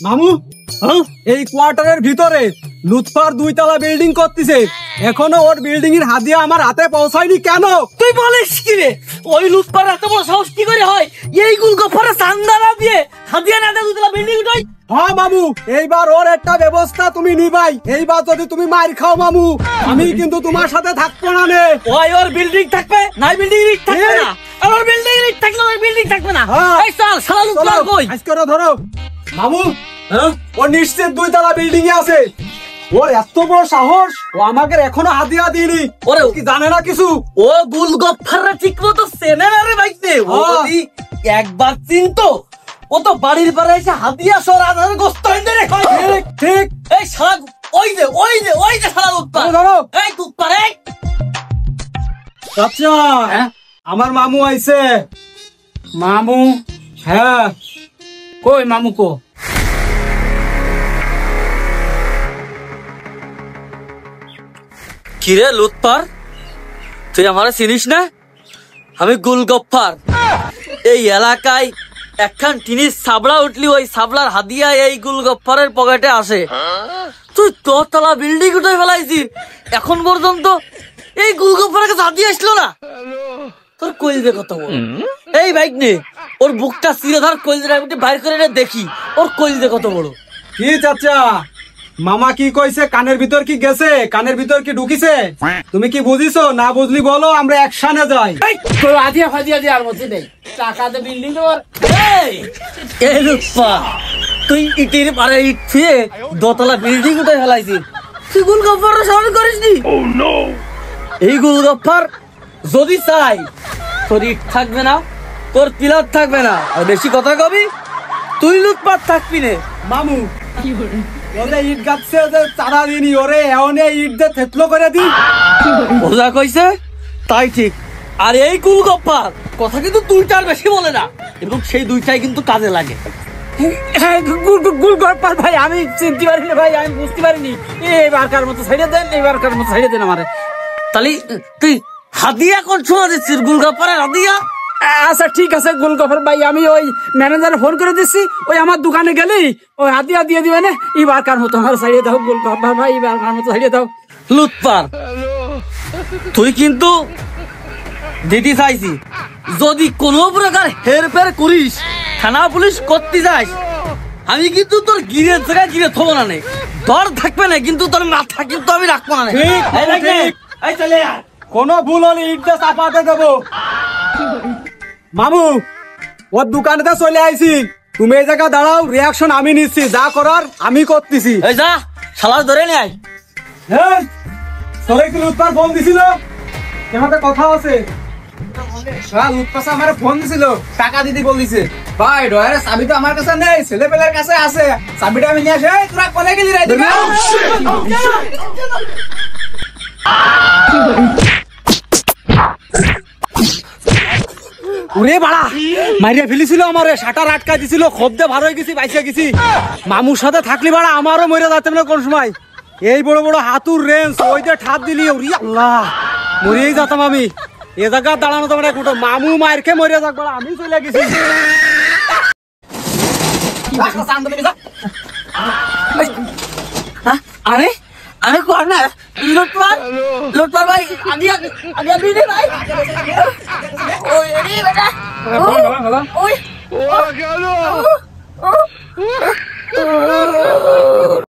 মামু এই কোয়ার্টারের ভিতরে লুৎফার 2 তলা বিল্ডিং করতেছে, এখনো ওর বিল্ডিং এর হাদিয়া আমার হাতে পৌঁছায়নি কেন? তুই বলিস কি রে? ওই লুৎফার এত বড় সাহস কি করে হয় এই গুলগফারে চান্দা না দিয়ে হাদিয়া না দিয়ে 2 তলা বিল্ডিং উঠাই? হ্যাঁ মামু, এইবার ওর একটা ব্যবস্থা তুমি নিবাই। এইবার যদি তুমি মার খাও মামু, আমি কিন্তু তোমার সাথে থাকবো না রে। ওই ওর বিল্ডিং থাকবে না, বিল্ডিং রিক থাকবে না, আর ওর বিল্ডিং রিক থাকলে ওর বিল্ডিং থাকবে না। এই চল শালা লুৎফার কই? আজকে ধরো মামু, ও নিশ্চিত 2 তলা বিল্ডিং এ আছে। ওর এত বড় সাহস, ও আমাকে এখনো হাদিয়া দিইনি। ওরে কি জানে না কিছু? ও গুলগফাররা ঠিক মতো চেনে না রে ভাইতে। ও যদি একবার চিনতো, ও তো বাড়ির পারে এসে হাদিয়া সর আধার গোস্ত এনে রে। ঠিক ঠিক। এই শালা ওই যে শালা লুৎফার। ধরো এই লুৎফার এই। আচ্ছা আমার মামু আইছে। মামু? হ্যাঁ। কই মামু কো? কিরে লুৎফার, তুই আমারে চিনিস না? আমি গুলগফার। এই এলাকায় একখান টিনির সাবড়া উঠলি, ওই সাবলার হাদিয়া এই গুলগফারের পকেটে আসে। তুই 2 তলা বিল্ডিং উঠে ফেলাইছিস, এখন পর্যন্ত এই গুলগফারের কাছে হাদিয়া আসলো না। তোর কইলদে কত বড়? এই বাইক নে, ওর বুকটা চিরধার কইলদে আমি বাইর করে দেখি ওর কইলদে কত বড়। কি চাচা, মামা কি কইছে? কানের ভিতর কি গেছে? কানের ভিতর কি ঢুকিছে? তুমি কি বুঝিছো? না বুঝলি বলো, আমরা একসাথে যাই। তোর আদিয়া ফাদিয়া দেওয়ার মধ্যে নেই, টাকাতে বিল্ডিং দেওয়ার। এই লুৎফা, তুই ইটের পারে ইট ছুঁয়ে 2 তলা বিল্ডিং উঠে ফেলাইছিস। তুই গুলগফার সামনে করিসনি? এই গুলগফার যদি চাই তোর ইট থাকবে না, তোর পিলার থাকবে না, আর বেশি কথা কবি তুই লুৎফার থাকবি নে। মামু ওরে ইট গাছে যে চারা দিনি, ওরে এওনে ইট দিয়ে থেতলো করে দি। ওজা কইছে তাই ঠিক। আর এই গুলগফার কথা কিন্তু 2টার বেশি বলে না, এবং সেই 2টাই কিন্তু কাজে লাগে। গুলগফার ভাই, আমি চিনতে পারিনি ভাই, আমি বুঝতে পারিনি। এবারকার মতো ছেড়ে দেন, এবারকার মতো ছেড়ে দেন আমারে। তাহলে তুই হাদিয়া কোন শোনা দিচ্ছিস? গুলগফারের হাদিয়া? আচ্ছা ঠিক আছে গুলগফার ভাই, আমি ওই ম্যানেজারে ফোন করে দিচ্ছি, ওই আমার দোকানে গেলেই ওই হাদিয়া দিয়ে দিবে না। এবারকার মতো আমার ছাড়িয়ে দাও গুলগফার ভাই, এবারকার মতো ছাড়িয়ে দাও। লুৎফার, তুই কিন্তু দিদি চাইছি, যদি কোনো প্রকার হেরফের করিস, থানা পুলিশ করতে যাস, আমি কিন্তু তোর গিরের জায়গায় গিরে থবো না। তোর থাকবে না, কিন্তু তোর মাথা কিন্তু আমি রাখবো না। এই চলে কোনো ভুল হলে ইট দিয়ে চাপাতে দেবো। মামু ওর দোকানেতে চলে আইছি, তুমি এই জায়গা দাঁড়াও, রিয়াকশন আমি নিচ্ছি, যা করার আমি করতেছি। এই যা শালা ধরে নিয়ে আয়। হ্যাঁ তোরে কি লুৎফার ফোন দিছিল? তোমার কথা আছে? লুৎফা আমার ফোন দিছিল, টাকা দিতে বলছে। ভাই ডয়ারের চাবি তো আমার কাছে নেই, ছেলে পেলের কাছে আছে, চাবিটা আমি নিয়ে আসে। তোরা কোনে গেলি রে? ওরে বাড়া, মাইরিয়া ফেলেছিল আমারে, শাটার আটকা দিছিল, খবদে ভার হয়ে গেছি, বাইসে গেছি। মামুর সাথে থাকলি বাড়া আমারও মরে যাতে না কোন সময়। এই বড় বড় হাতুর রেঞ্জ ওই যে ঠাপ দিলি, ওরে আল্লাহ, মরেই যেতাম আমি। এ জায়গা দাঁড়ানো তো মানে কোটো মামু মায়ের খেয়ে মরে যাক বাড়া, আমি চলে গেছি। আরে আরে কর্নার লুৎফার ভাই, আদিয়া দিদি ভাই। ওই রে বেটা, ওই